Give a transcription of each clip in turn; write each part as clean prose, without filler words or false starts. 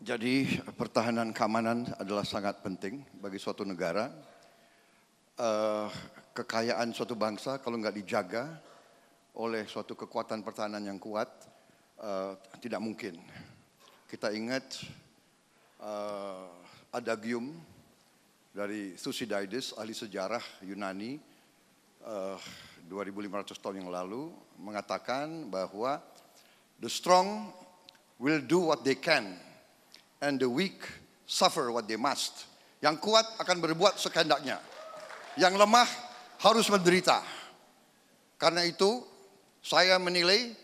Jadi pertahanan keamanan adalah sangat penting bagi suatu negara. Kekayaan suatu bangsa kalau nggak dijaga oleh suatu kekuatan pertahanan yang kuat, tidak mungkin. Kita ingat adagium dari Thucydides, ahli sejarah Yunani, 2500 tahun yang lalu, mengatakan bahwa the strong will do what they can, and the weak suffer what they must. Yang kuat akan berbuat sekehendaknya. Yang lemah harus menderita. Karena itu saya menilai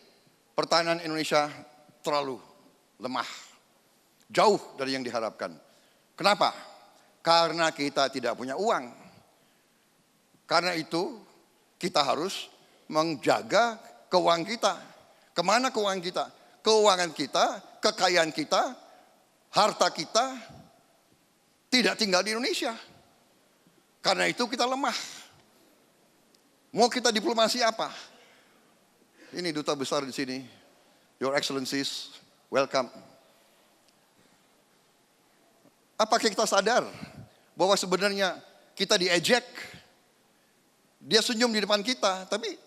pertahanan Indonesia terlalu lemah. Jauh dari yang diharapkan. Kenapa? Karena kita tidak punya uang. Karena itu kita harus menjaga keuangan kita. Kemana keuangan kita? Keuangan kita, kekayaan kita, harta kita tidak tinggal di Indonesia. Karena itu kita lemah. Mau kita diplomasi apa? Ini duta besar di sini. Your Excellencies, welcome. Apakah kita sadar bahwa sebenarnya kita diejek? Dia senyum di depan kita, tapi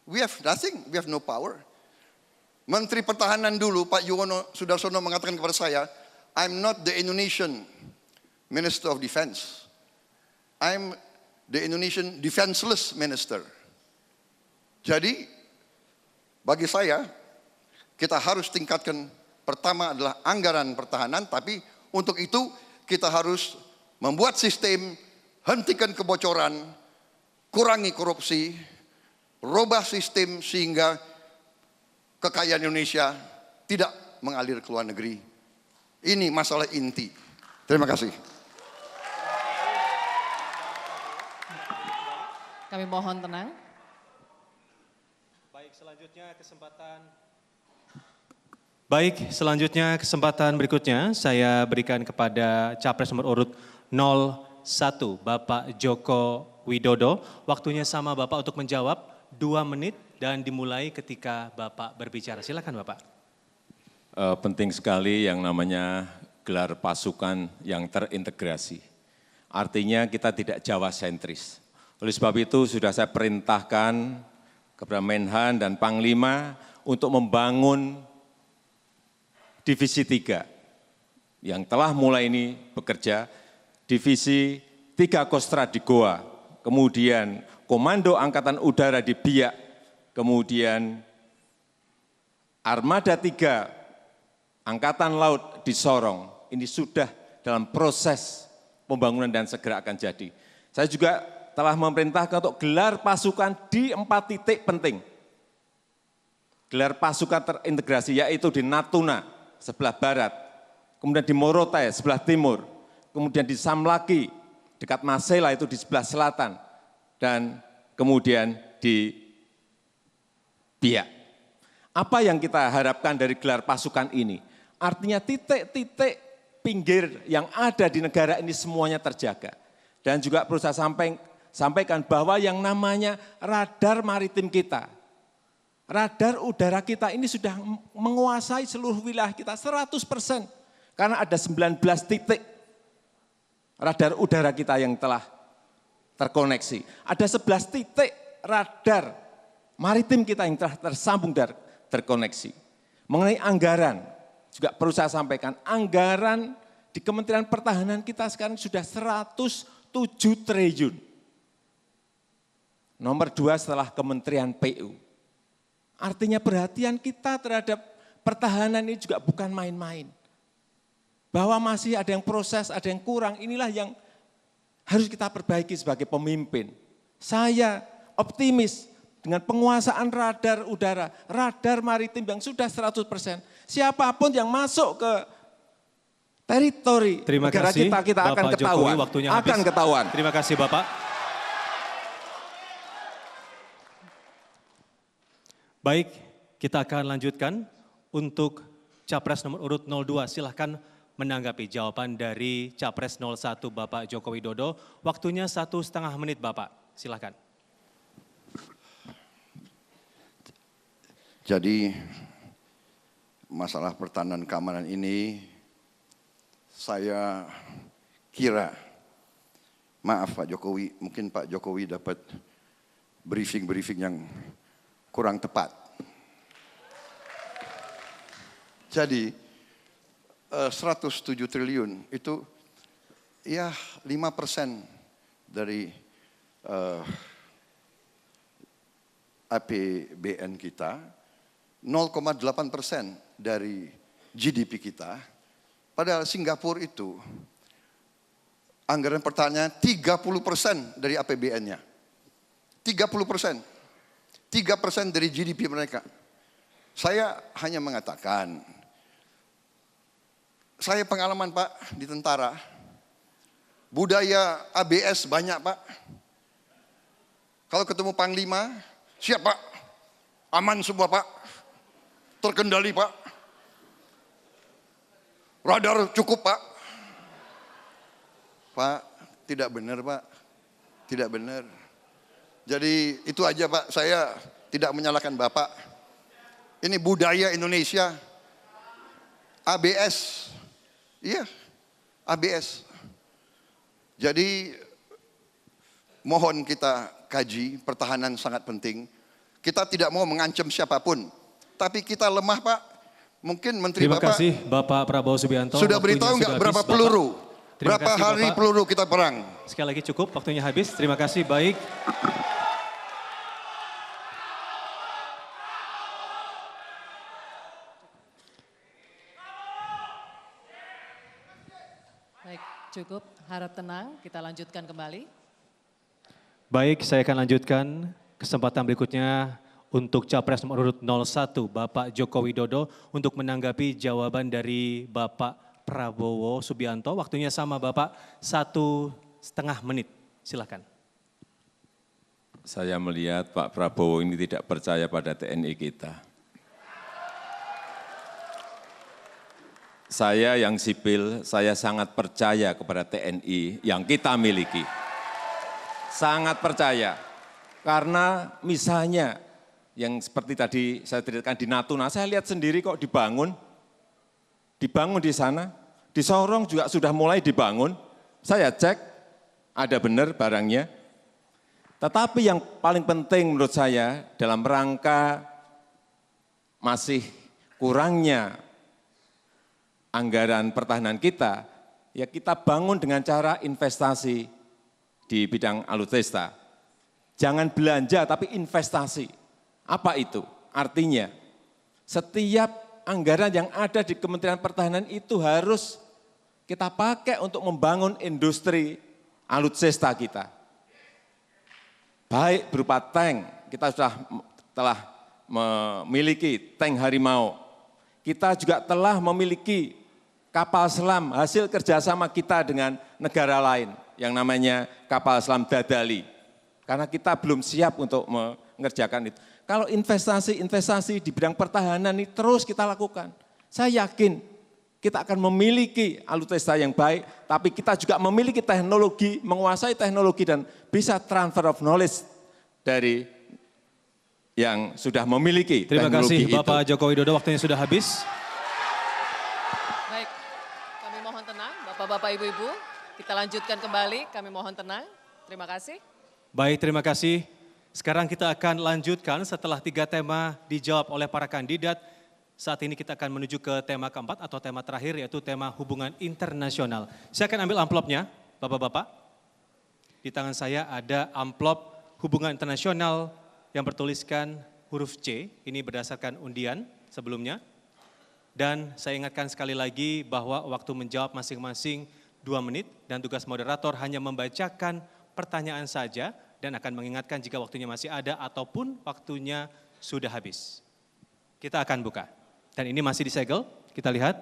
we have nothing, we have no power. Menteri Pertahanan dulu, Pak Yuwono Sudarsono mengatakan kepada saya, I'm not the Indonesian Minister of Defense. I'm the Indonesian Defenseless Minister. Jadi, bagi saya, kita harus tingkatkan, pertama adalah anggaran pertahanan, tapi untuk itu kita harus membuat sistem, hentikan kebocoran, kurangi korupsi, rubah sistem sehingga kekayaan Indonesia tidak mengalir ke luar negeri. Ini masalah inti. Terima kasih. Kami mohon tenang. Baik, selanjutnya kesempatan berikutnya saya berikan kepada Capres nomor urut 01, Bapak Joko Widodo. Waktunya sama Bapak untuk menjawab 2 menit dan dimulai ketika Bapak berbicara. Silakan Bapak. Penting sekali yang namanya gelar pasukan yang terintegrasi. Artinya kita tidak Jawa sentris. Oleh sebab itu sudah saya perintahkan kepada Menhan dan Panglima untuk membangun Divisi 3 yang telah mulai ini bekerja. Divisi 3 Kostra di Goa, kemudian Komando Angkatan Udara di Biak, kemudian Armada 3 Angkatan Laut di Sorong, ini sudah dalam proses pembangunan dan segera akan jadi. Saya juga telah memerintahkan untuk gelar pasukan di 4 titik penting. Gelar pasukan terintegrasi yaitu di Natuna, sebelah barat, kemudian di Morotai, sebelah timur, kemudian di Samlaki, dekat Masela itu di sebelah selatan, dan kemudian di Biak. Apa yang kita harapkan dari gelar pasukan ini? Artinya titik-titik pinggir yang ada di negara ini semuanya terjaga. Dan juga perlu saya sampaikan bahwa yang namanya radar maritim kita, radar udara kita ini sudah menguasai seluruh wilayah kita 100%. Karena ada 19 titik radar udara kita yang telah terkoneksi. Ada 11 titik radar maritim kita yang telah tersambung dan terkoneksi. Mengenai anggaran, juga perlu saya sampaikan, anggaran di Kementerian Pertahanan kita sekarang sudah 107 triliun. Nomor 2 setelah Kementerian PU. Artinya perhatian kita terhadap pertahanan ini juga bukan main-main. Bahwa masih ada yang proses, ada yang kurang, inilah yang harus kita perbaiki sebagai pemimpin. Saya optimis dengan penguasaan radar udara, radar maritim yang sudah 100%. Siapapun yang masuk ke teritori negara kita akan Bapak ketahuan. Jokowi, waktunya habis. Akan ketahuan. Terima kasih Bapak. Baik, kita akan lanjutkan untuk Capres nomor urut 02. Silahkan menanggapi jawaban dari Capres 01 Bapak Joko Widodo. Waktunya 1,5 menit Bapak, silahkan. Jadi masalah pertahanan keamanan ini saya kira, maaf Pak Jokowi, mungkin Pak Jokowi dapat briefing-briefing yang kurang tepat. Jadi 107 triliun itu ya 5% dari APBN kita, 0,8% dari GDP kita. Padahal Singapura itu anggaran pertanian 30% dari APBN-nya. 30%. 3% dari GDP mereka. Saya hanya mengatakan, saya pengalaman Pak di tentara, budaya ABS banyak Pak. Kalau ketemu Panglima, siap Pak, aman semua Pak, terkendali Pak, radar cukup Pak. Pak, tidak benar Pak, tidak benar. Jadi itu aja Pak, saya tidak menyalahkan Bapak. Ini budaya Indonesia, ABS, iya ABS. Jadi mohon kita kaji, pertahanan sangat penting. Kita tidak mau mengancam siapapun, tapi kita lemah Pak. Mungkin Menteri Terima Bapak kasih Bapak Prabowo Subianto. sudah Waktunya beritahu nggak sudah berapa habis, Bapak. peluru, Terima berapa kasih, hari Bapak. peluru kita perang. Sekali lagi cukup, waktunya habis. Terima kasih, baik. Baik, cukup. Harap tenang, kita lanjutkan kembali. Baik, saya akan lanjutkan kesempatan berikutnya untuk Capres nomor urut 01, Bapak Joko Widodo, untuk menanggapi jawaban dari Bapak Prabowo Subianto. Waktunya sama Bapak, 1,5 menit. Silakan. Saya melihat Pak Prabowo ini tidak percaya pada TNI kita. Saya yang sipil, saya sangat percaya kepada TNI yang kita miliki. Sangat percaya. Karena misalnya yang seperti tadi saya ceritakan di Natuna, saya lihat sendiri kok dibangun di sana. Di Sorong juga sudah mulai dibangun. Saya cek, ada benar barangnya. Tetapi yang paling penting menurut saya dalam rangka masih kurangnya anggaran pertahanan kita, ya kita bangun dengan cara investasi di bidang alutsista. Jangan belanja tapi investasi. Apa itu? Artinya setiap anggaran yang ada di Kementerian Pertahanan itu harus kita pakai untuk membangun industri alutsista kita. Baik berupa tank, kita telah memiliki tank Harimau. Kita juga telah memiliki kapal selam hasil kerjasama kita dengan negara lain yang namanya kapal selam Dadali. Karena kita belum siap untuk mengerjakan itu. Kalau investasi di bidang pertahanan ini terus kita lakukan. Saya yakin kita akan memiliki alutsista yang baik, tapi kita juga memiliki teknologi, menguasai teknologi dan bisa transfer of knowledge dari yang sudah memiliki Terima teknologi kasih Bapak Joko Widodo, waktunya sudah habis. Baik, kami mohon tenang, Bapak-Bapak, Ibu-Ibu. Kita lanjutkan kembali, kami mohon tenang. Terima kasih. Baik, terima kasih. Sekarang kita akan lanjutkan setelah 3 tema dijawab oleh para kandidat. Saat ini kita akan menuju ke tema keempat atau tema terakhir, yaitu tema hubungan internasional. Saya akan ambil amplopnya, Bapak-Bapak. Di tangan saya ada amplop hubungan internasional yang bertuliskan huruf C. Ini berdasarkan undian sebelumnya. Dan saya ingatkan sekali lagi bahwa waktu menjawab masing-masing 2 menit dan tugas moderator hanya membacakan pertanyaan saja dan akan mengingatkan jika waktunya masih ada ataupun waktunya sudah habis. Kita akan buka. Dan ini masih disegel, kita lihat.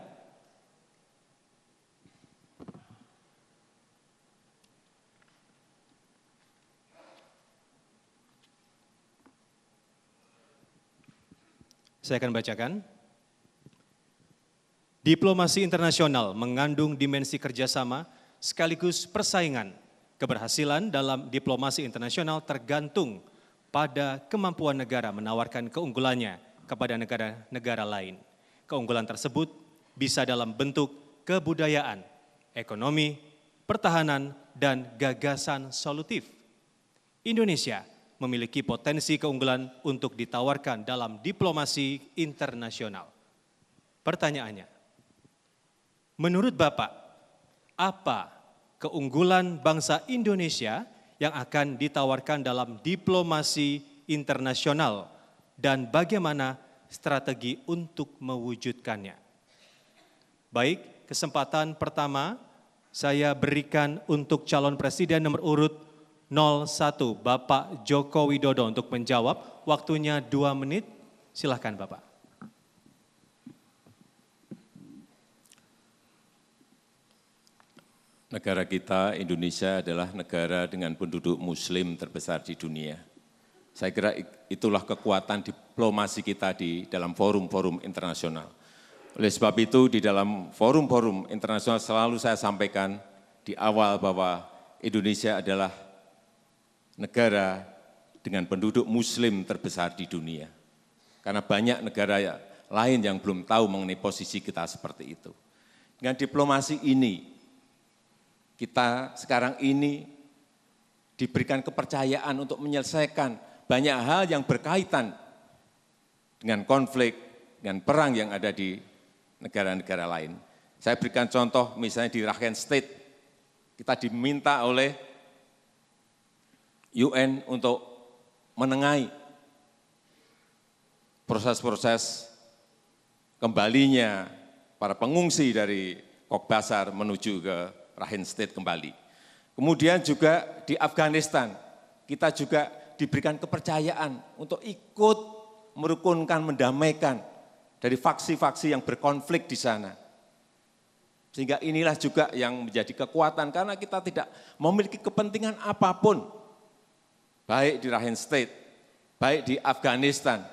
Saya akan bacakan. Diplomasi internasional mengandung dimensi kerjasama sekaligus persaingan. Keberhasilan dalam diplomasi internasional tergantung pada kemampuan negara menawarkan keunggulannya kepada negara-negara lain. Keunggulan tersebut bisa dalam bentuk kebudayaan, ekonomi, pertahanan, dan gagasan solutif. Indonesia memiliki potensi keunggulan untuk ditawarkan dalam diplomasi internasional. Pertanyaannya, menurut Bapak, apa keunggulan bangsa Indonesia yang akan ditawarkan dalam diplomasi internasional dan bagaimana strategi untuk mewujudkannya? Baik, kesempatan pertama saya berikan untuk calon presiden nomor urut 01, Bapak Joko Widodo untuk menjawab. Waktunya 2 menit, silakan Bapak. Negara kita, Indonesia, adalah negara dengan penduduk muslim terbesar di dunia. Saya kira itulah kekuatan diplomasi kita di dalam forum-forum internasional. Oleh sebab itu, di dalam forum-forum internasional selalu saya sampaikan di awal bahwa Indonesia adalah negara dengan penduduk muslim terbesar di dunia. Karena banyak negara lain yang belum tahu mengenai posisi kita seperti itu. Dengan diplomasi ini, kita sekarang ini diberikan kepercayaan untuk menyelesaikan banyak hal yang berkaitan dengan konflik, dengan perang yang ada di negara-negara lain. Saya berikan contoh misalnya di Rakhine State, kita diminta oleh UN untuk menengahi proses-proses kembalinya para pengungsi dari Kogbasar menuju ke Rakhine State kembali. Kemudian juga di Afghanistan, kita juga diberikan kepercayaan untuk ikut merukunkan, mendamaikan dari faksi-faksi yang berkonflik di sana. Sehingga inilah juga yang menjadi kekuatan karena kita tidak memiliki kepentingan apapun, baik di Rakhine State, baik di Afghanistan,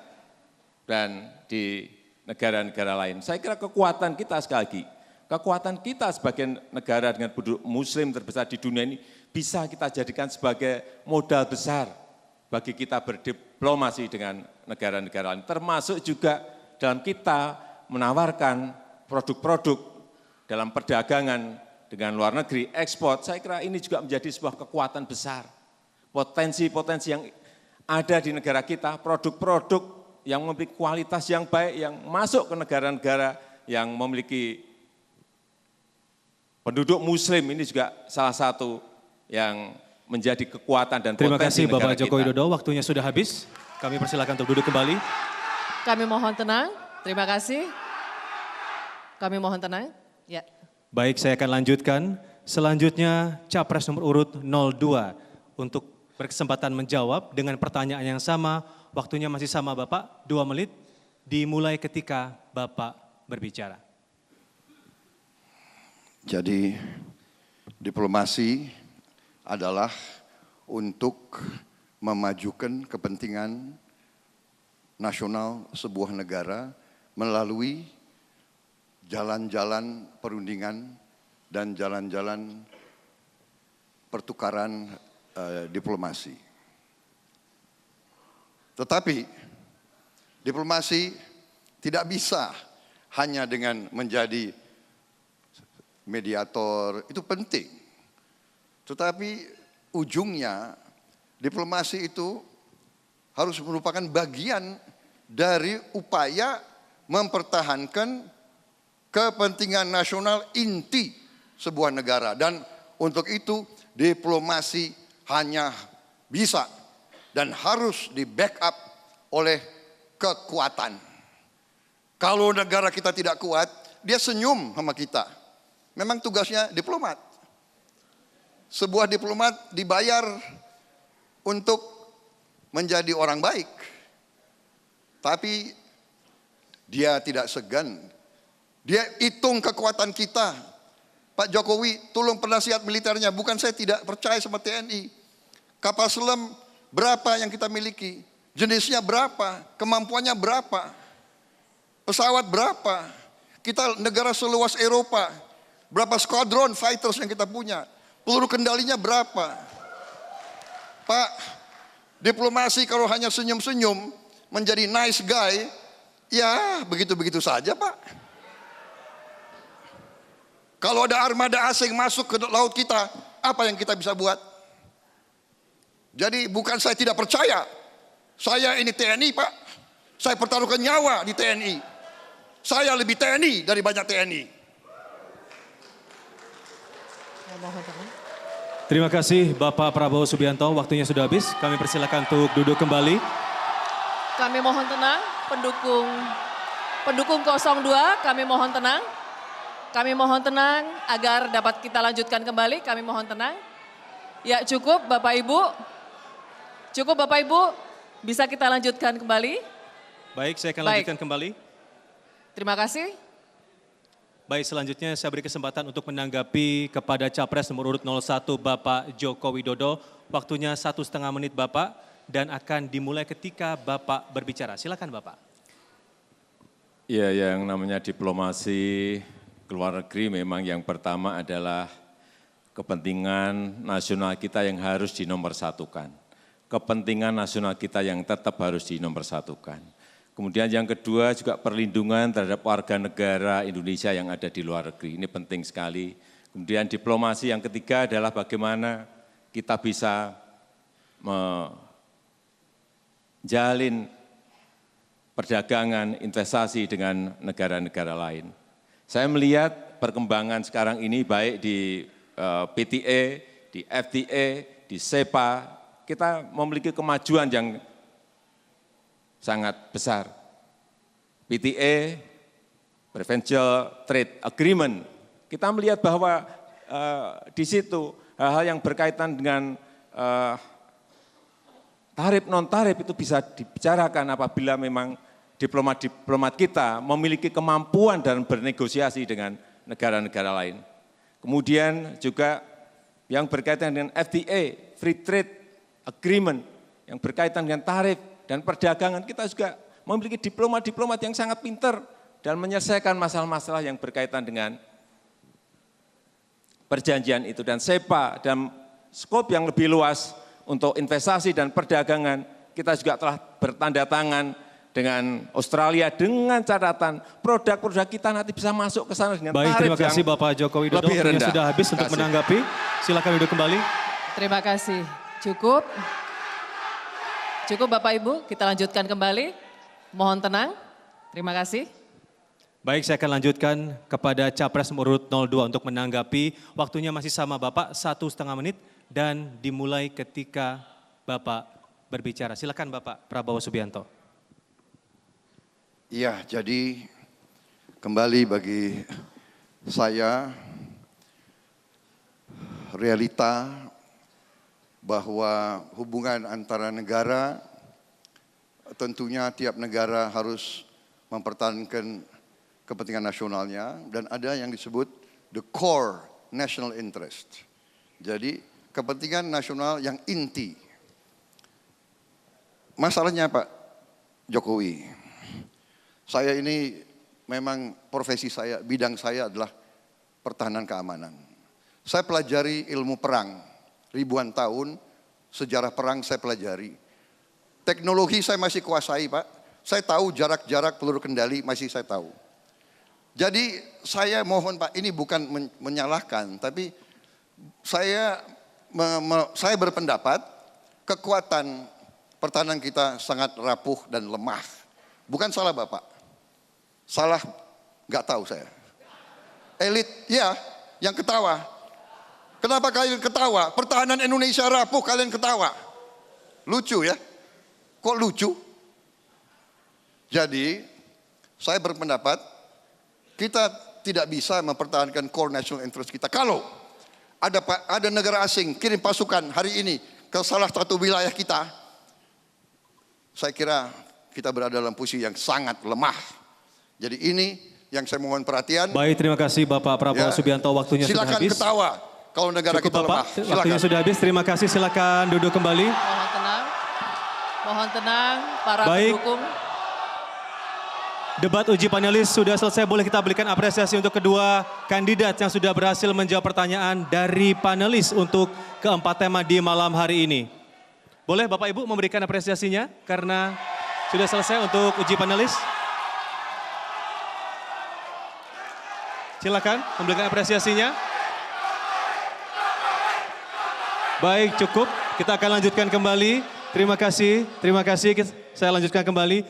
dan di negara-negara lain. Saya kira kekuatan kita sekali lagi, kekuatan kita sebagai negara dengan penduduk muslim terbesar di dunia ini bisa kita jadikan sebagai modal besar bagi kita berdiplomasi dengan negara-negara lain. Termasuk juga dalam kita menawarkan produk-produk dalam perdagangan dengan luar negeri, ekspor. Saya kira ini juga menjadi sebuah kekuatan besar. Potensi-potensi yang ada di negara kita, produk-produk yang memiliki kualitas yang baik, yang masuk ke negara-negara yang memiliki penduduk muslim, ini juga salah satu yang menjadi kekuatan dan Terima potensi kasih negara Bapak Joko kita. Widodo, waktunya sudah habis. Kami persilakan untuk duduk kembali. Kami mohon tenang. Terima kasih. Kami mohon tenang. Ya. Baik, saya akan lanjutkan. Selanjutnya Capres nomor urut 02 untuk berkesempatan menjawab dengan pertanyaan yang sama. Waktunya masih sama Bapak, 2 menit. Dimulai ketika Bapak berbicara. Jadi diplomasi adalah untuk memajukan kepentingan nasional sebuah negara melalui jalan-jalan perundingan dan jalan-jalan pertukaran diplomasi. Tetapi diplomasi tidak bisa hanya dengan menjadi mediator, itu penting. Tetapi ujungnya diplomasi itu harus merupakan bagian dari upaya mempertahankan kepentingan nasional inti sebuah negara. Dan untuk itu diplomasi hanya bisa dan harus di backup oleh kekuatan. Kalau negara kita tidak kuat, dia senyum sama kita. Memang tugasnya diplomat. Sebuah diplomat dibayar untuk menjadi orang baik. Tapi dia tidak segan. Dia hitung kekuatan kita. Pak Jokowi, tolong penasihat militernya. Bukan saya tidak percaya sama TNI. Kapal selam berapa yang kita miliki? Jenisnya berapa? Kemampuannya berapa? Pesawat berapa? Kita negara seluas Eropa. Berapa squadron fighters yang kita punya? Peluru kendalinya berapa? Pak, diplomasi kalau hanya senyum-senyum menjadi nice guy, ya begitu-begitu saja Pak. Kalau ada armada asing masuk ke laut kita, apa yang kita bisa buat? Jadi bukan saya tidak percaya. Saya ini TNI, Pak. Saya pertaruhkan nyawa di TNI. Saya lebih TNI dari banyak TNI. Mohon tenang. Terima kasih Bapak Prabowo Subianto, waktunya sudah habis. Kami persilakan untuk duduk kembali. Kami mohon tenang, pendukung 02, kami mohon tenang. Kami mohon tenang agar dapat kita lanjutkan kembali, kami mohon tenang. Ya cukup Bapak Ibu, bisa kita lanjutkan kembali. Baik, saya akan Baik. lanjutkan kembali. Terima kasih. Baik, selanjutnya saya beri kesempatan untuk menanggapi kepada Capres nomor urut 01 Bapak Joko Widodo. Waktunya 1,5 menit Bapak dan akan dimulai ketika Bapak berbicara. Silakan Bapak. Ya, yang namanya diplomasi keluar negeri memang yang pertama adalah kepentingan nasional kita yang harus dinomorsatukan. Kepentingan nasional kita yang tetap harus dinomorsatukan. Kemudian yang kedua juga perlindungan terhadap warga negara Indonesia yang ada di luar negeri. Ini penting sekali. Kemudian diplomasi yang ketiga adalah bagaimana kita bisa menjalin perdagangan, investasi dengan negara-negara lain. Saya melihat perkembangan sekarang ini baik di PTA, di FTA, di SEPA, kita memiliki kemajuan yang sangat besar. PTA, Preferential Trade Agreement, kita melihat bahwa di situ hal-hal yang berkaitan dengan tarif non-tarif itu bisa dibicarakan apabila memang diplomat-diplomat kita memiliki kemampuan dalam bernegosiasi dengan negara-negara lain. Kemudian juga yang berkaitan dengan FTA, Free Trade Agreement, yang berkaitan dengan tarif dan perdagangan, kita juga memiliki diplomat-diplomat yang sangat pintar dan menyelesaikan masalah-masalah yang berkaitan dengan perjanjian itu. Dan SEPA dan skop yang lebih luas untuk investasi dan perdagangan, kita juga telah bertanda tangan dengan Australia dengan catatan produk-produk kita nanti bisa masuk ke sana dengan Baik, tarif terima kasih Bapak Joko Widodo. lebih Waktunya rendah. sudah habis Terima untuk kasih. menanggapi. Silakan duduk kembali. Terima kasih. Cukup. Cukup Bapak Ibu, kita lanjutkan kembali. Mohon tenang. Terima kasih. Baik, saya akan lanjutkan kepada Capres nomor urut 02 untuk menanggapi. Waktunya masih sama Bapak, 1,5 menit dan dimulai ketika Bapak berbicara. Silakan Bapak Prabowo Subianto. Iya, jadi kembali bagi saya realita bahwa hubungan antara negara tentunya tiap negara harus mempertahankan kepentingan nasionalnya dan ada yang disebut the core national interest. Jadi kepentingan nasional yang inti. Masalahnya Pak Jokowi, saya ini memang profesi saya, bidang saya adalah pertahanan keamanan. Saya pelajari ilmu perang, ribuan tahun, sejarah perang saya pelajari. Teknologi saya masih kuasai Pak, saya tahu jarak-jarak peluru kendali masih saya tahu. Jadi saya mohon Pak, ini bukan menyalahkan, tapi saya berpendapat kekuatan pertahanan kita sangat rapuh dan lemah. Bukan salah Bapak, salah nggak tahu saya. Elit, ya, yang ketawa. Kenapa kalian ketawa? Pertahanan Indonesia rapuh, kalian ketawa. Lucu ya? Kok lucu? Jadi, saya berpendapat kita tidak bisa mempertahankan core national interest kita. Kalau ada negara asing kirim pasukan hari ini ke salah satu wilayah kita, saya kira kita berada dalam posisi yang sangat lemah. Jadi ini yang saya mohon perhatian. Baik, terima kasih Bapak Prabowo Subianto. Waktunya sudah silakan habis. ketawa kalau negara Cukup kita Bapak, lemah. waktunya Silakan. sudah habis. Terima kasih, silakan duduk kembali. Mohon tenang. Mohon tenang para Baik. pendukung. Debat uji panelis sudah selesai, boleh kita berikan apresiasi untuk kedua kandidat yang sudah berhasil menjawab pertanyaan dari panelis untuk keempat tema di malam hari ini. Boleh Bapak Ibu memberikan apresiasinya karena sudah selesai untuk uji panelis. Silakan memberikan apresiasinya. Baik, cukup. Kita akan lanjutkan kembali. Terima kasih. Saya lanjutkan kembali.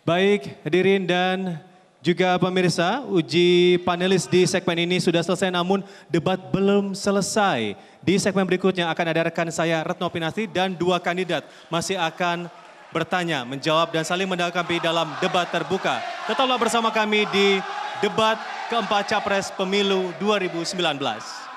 Baik, hadirin dan juga pemirsa, uji panelis di segmen ini sudah selesai namun debat belum selesai. Di segmen berikutnya akan ada rekan saya Retno Pinasti dan 2 kandidat masih akan bertanya, menjawab dan saling menanggapi dalam debat terbuka. Tetaplah bersama kami di debat keempat Capres Pemilu 2019.